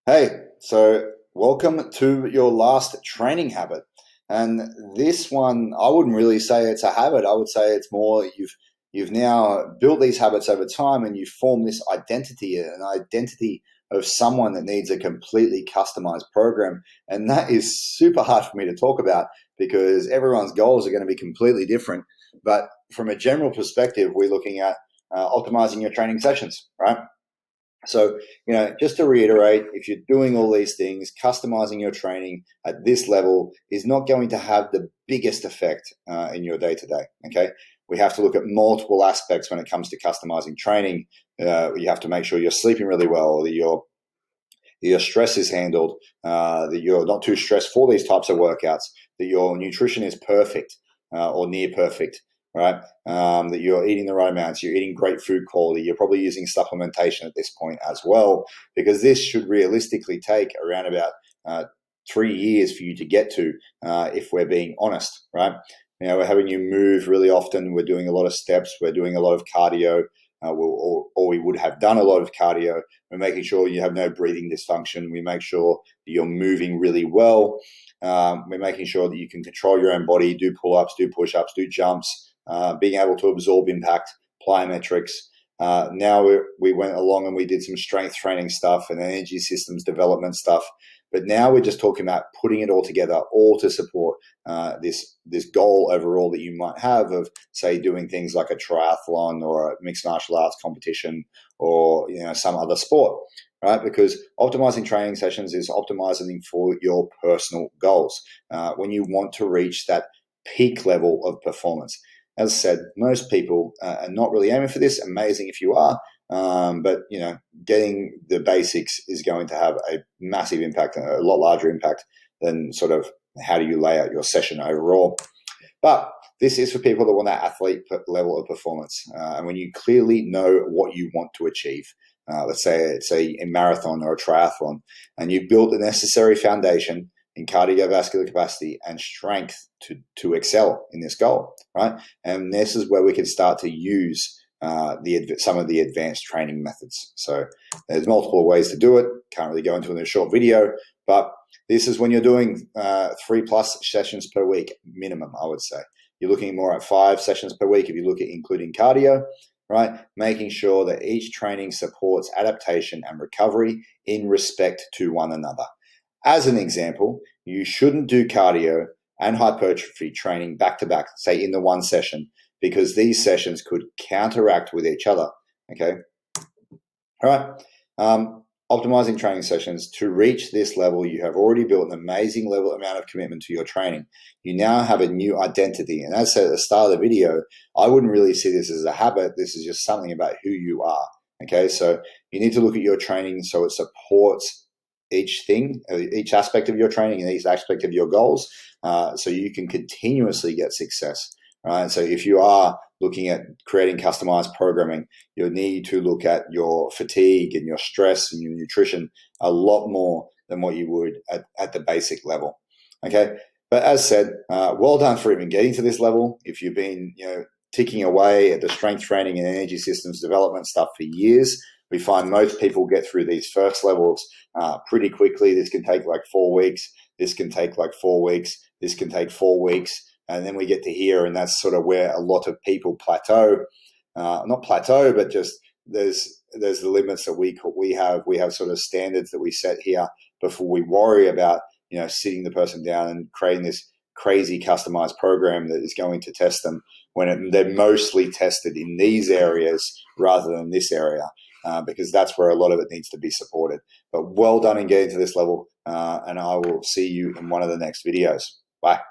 Hey, so welcome to your last training habit. And this one, I wouldn't really say it's a habit. I would say it's more you've now built these habits over time and you form this identity, an identity of someone that needs a completely customized program. And that is super hard for me to talk about because everyone's goals are going to be completely different. But from a general perspective, we're looking at optimizing your training sessions, right? So, just to reiterate, if you're doing all these things, customizing your training at this level is not going to have the biggest effect in your day to day. Okay. We have to look at multiple aspects when it comes to customizing training. You have to make sure you're sleeping really well, that your stress is handled, that you're not too stressed for these types of workouts, that your nutrition is perfect or near perfect, right? That you're eating the right amounts, you're eating great food quality, you're probably using supplementation at this point as well, because this should realistically take around about 3 years for you to get to, if we're being honest, right? We're having you move really often. We're doing a lot of steps. We're doing a lot of cardio. Or we would have done a lot of cardio. We're making sure you have no breathing dysfunction. We make sure that you're moving really well. We're making sure that you can control your own body, do pull-ups, do push-ups, do jumps, being able to absorb impact, plyometrics. Now we went along and we did some strength training stuff and energy systems development stuff. But now we're just talking about putting it all together, all to support this goal overall that you might have of, say, doing things like a triathlon or a mixed martial arts competition or some other sport, right? Because optimizing training sessions is optimizing for your personal goals. When you want to reach that peak level of performance. As I said, most people are not really aiming for this. Amazing if you are, but getting the basics is going to have a massive impact, a lot larger impact than sort of how do you lay out your session overall. But this is for people that want that athlete level of performance, and when you clearly know what you want to achieve. Let's say it's a marathon or a triathlon, and you've built the necessary foundation in cardiovascular capacity and strength to excel in this goal, right? And this is where we can start to use some of the advanced training methods. So there's multiple ways to do it. Can't really go into it in a short video, but this is when you're doing 3+ sessions per week minimum, I would say. You're looking more at 5 sessions per week if you look at including cardio, right? Making sure that each training supports adaptation and recovery in respect to one another. As an example, you shouldn't do cardio and hypertrophy training back to back, say in the one session, because these sessions could counteract with each other. Okay. All right. Optimizing training sessions to reach this level, you have already built an amazing amount of commitment to your training. You now have a new identity. And as I said at the start of the video, I wouldn't really see this as a habit. This is just something about who you are. Okay. So you need to look at your training so it supports each aspect of your training and each aspect of your goals, so you can continuously get success. Right. So if you are looking at creating customized programming, you'll need to look at your fatigue and your stress and your nutrition a lot more than what you would at the basic level. Okay. But as said, well done for even getting to this level. If you've been, ticking away at the strength training and energy systems development stuff for years, we find most people get through these first levels pretty quickly. This can take like 4 weeks. This can take like 4 weeks. This can take 4 weeks. And then we get to here, and that's sort of where a lot of people plateau. Not plateau, but just there's the limits that we have. We have sort of standards that we set here before we worry about sitting the person down and creating this crazy customized program that is going to test them when they're mostly tested in these areas rather than this area, because that's where a lot of it needs to be supported. But well done in getting to this level, and I will see you in one of the next videos. Bye.